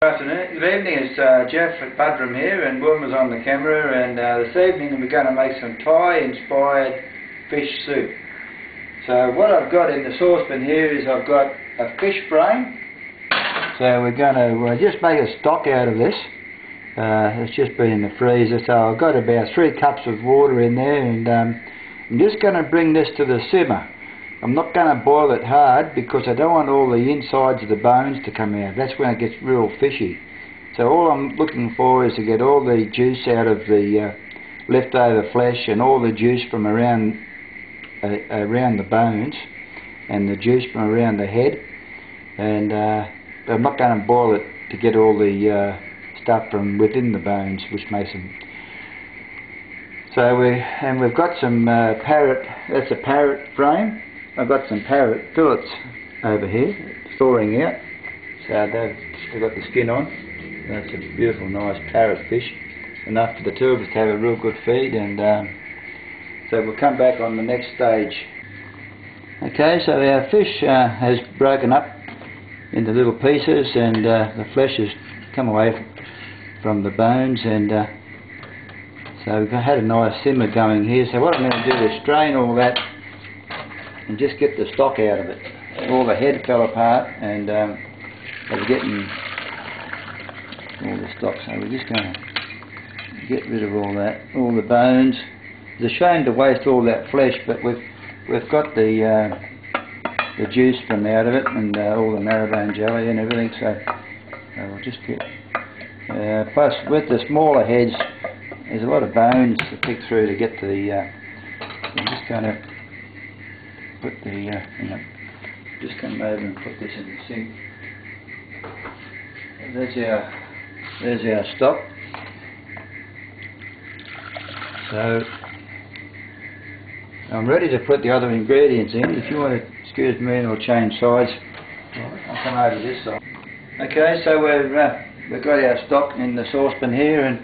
Good afternoon. Good evening, it's Jeff at Budrum here, and Wilma's on the camera, and this evening we're going to make some Thai-inspired fish soup. So what I've got in the saucepan here is I've got a fish brain. So we're going to just make a stock out of this. It's just been in the freezer, so I've got about 3 cups of water in there, and I'm just going to bring this to the simmer. I'm not going to boil it hard because I don't want all the insides of the bones to come out. That's when it gets real fishy. So all I'm looking for is to get all the juice out of the leftover flesh and all the juice from around the bones and the juice from around the head. And I'm not going to boil it to get all the stuff from within the bones, which makes them. So we've got some parrot. That's a parrot frame. I've got some parrot fillets over here, thawing out. So they've still got the skin on. That's a beautiful, nice parrot fish. Enough for the two of us to have a real good feed, and so we'll come back on the next stage. Okay, so our fish has broken up into little pieces, and the flesh has come away from the bones, and so we've had a nice simmer going here. So what I'm going to do is strain all that and just get the stock out of it. All the head fell apart, and I was getting all the stock, so we're just going to get rid of all that, all the bones. It's a shame to waste all that flesh, but we've got the juice from out of it, and all the marrowbone jelly and everything, so we'll just get plus with the smaller heads there's a lot of bones to pick through to get to the I'm just going to put the just come over and put this in the sink. There's our stock. So I'm ready to put the other ingredients in. If you want to excuse me, and I'll change sides. I'll come over this side. Okay, so we've got our stock in the saucepan here, and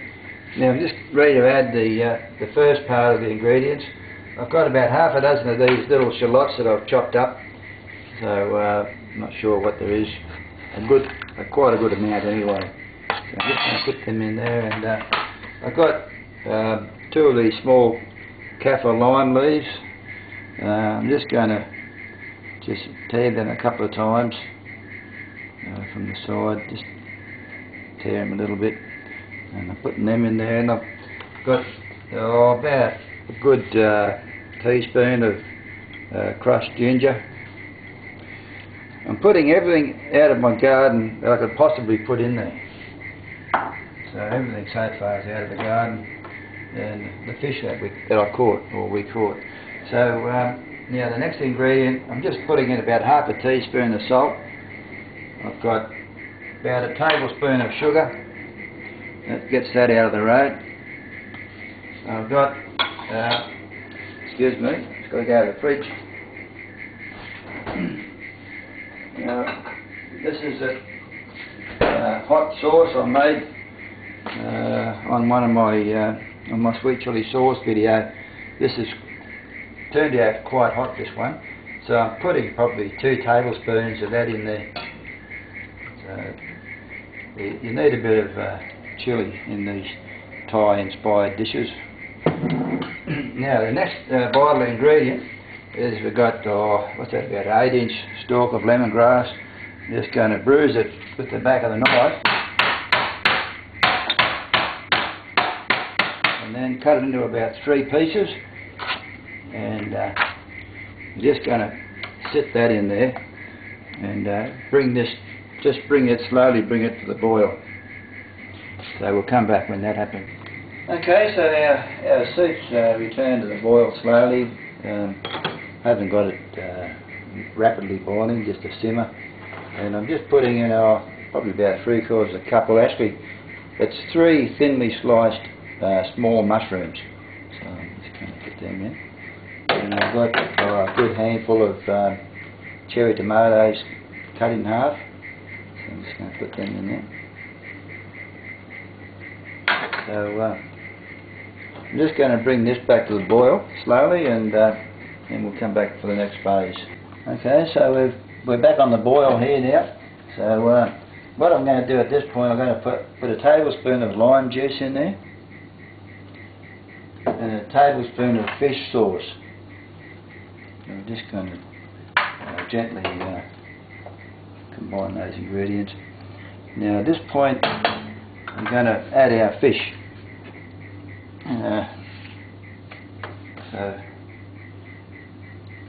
now I'm just ready to add the first part of the ingredients. I've got about half a dozen of these little shallots that I've chopped up, so I'm not sure what there is. Quite a good amount anyway. So I'm just going to put them in there, and I've got 2 of these small kaffir lime leaves. I'm just going to tear them a couple of times from the side, just tear them a little bit, and I'm putting them in there, and I've got about a good teaspoon of crushed ginger. I'm putting everything out of my garden that I could possibly put in there. So everything so far is out of the garden, and the fish that I caught, or we caught. So now the next ingredient, I'm just putting in about half a teaspoon of salt. I've got about a tablespoon of sugar. That gets that out of the road. I've got excuse me, it's got to go to the fridge. Now, this is a hot sauce I made on one of my on my sweet chili sauce video. This has turned out quite hot, this one. So I'm putting probably 2 tablespoons of that in there. So you need a bit of chili in these Thai-inspired dishes. Now the next vital ingredient is we've got what's that, about an 8-inch stalk of lemongrass. I'm just going to bruise it with the back of the knife, and then cut it into about 3 pieces, and I'm just going to sit that in there and bring it slowly to the boil. So we'll come back when that happens. Okay, so our soup's returned to the boil slowly. Haven't got it rapidly boiling, just a simmer. And I'm just putting in probably about 3/4 cup. Well, actually, it's 3 thinly sliced small mushrooms. So I'm just going to put them in. And I've got a good handful of cherry tomatoes cut in half. So I'm just going to put them in there. So I'm just going to bring this back to the boil slowly, and we'll come back for the next phase. Okay, so we're back on the boil here now. So what I'm going to do at this point, I'm going to put a tablespoon of lime juice in there and a tablespoon of fish sauce. I'm just going to gently combine those ingredients. Now at this point I'm going to add our fish. So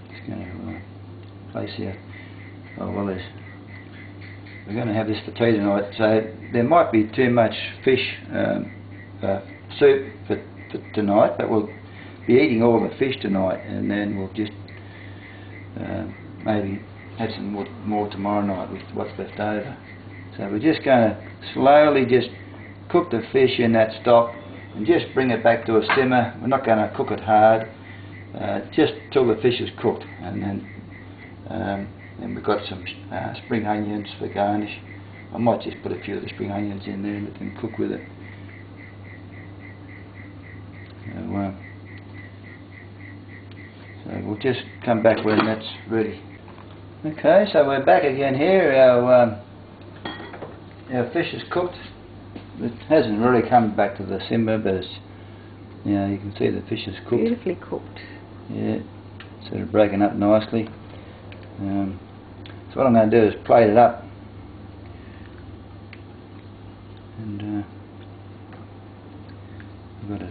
just going to place here. Oh well, we're going to have this for tea tonight, so there might be too much fish soup for tonight, but we'll be eating all the fish tonight, and then we'll just maybe have some more tomorrow night with what's left over. So we're just going to slowly just cook the fish in that stock and just bring it back to a simmer. We're not going to cook it hard, just till the fish is cooked, and then we've got some spring onions for garnish. I might just put a few of the spring onions in there and let them cook with it. So we'll just come back when that's ready. Okay, so we're back again here. Our fish is cooked. It hasn't really come back to the simmer, but it's, you can see the fish is cooked. Beautifully cooked. Yeah, sort of breaking up nicely. So what I'm going to do is plate it up, and I've got to.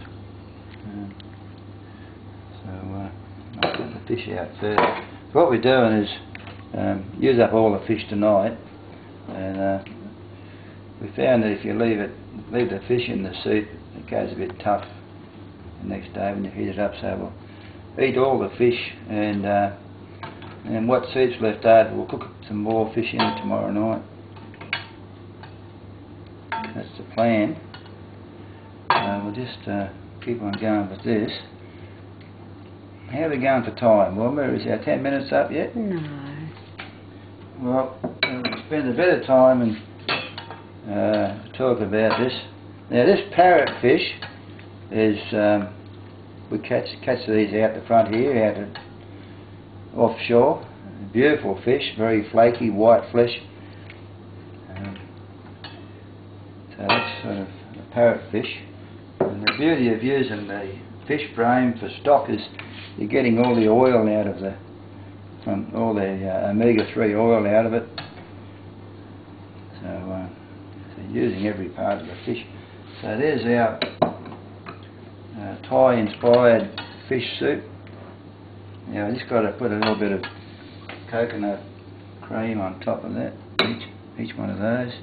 I'll put the fish out first. So what we're doing is use up all the fish tonight, and we found that if you leave the fish in the soup, it goes a bit tough the next day when you heat it up. So we'll eat all the fish, and what soup's left over, we'll cook some more fish in it tomorrow night. That's the plan. We'll just keep on going with this. How are we going for time, Wilma? Is our 10 minutes up yet? No. Well, we'll spend a bit of time and talk about this. Now this parrotfish is, we catch these out the front here, out offshore. Beautiful fish, very flaky, white flesh. So that's sort of a parrotfish. And the beauty of using the fish brain for stock is you're getting all the oil out of all the omega-3 oil out of it. So using every part of the fish. So there's our Thai-inspired fish soup. Now I just got to put a little bit of coconut cream on top of that, each one of those.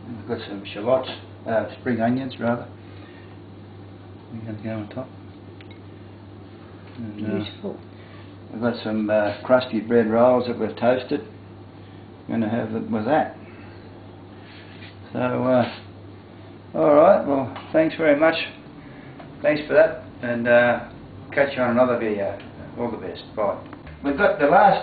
We've got some shallots, spring onions rather. We're going to go on top. And, beautiful. We've got some crusty bread rolls that we've toasted. We're going to have it with that. So, alright, well thanks very much. Thanks for that, and catch you on another video. All the best. Bye. We've got the last two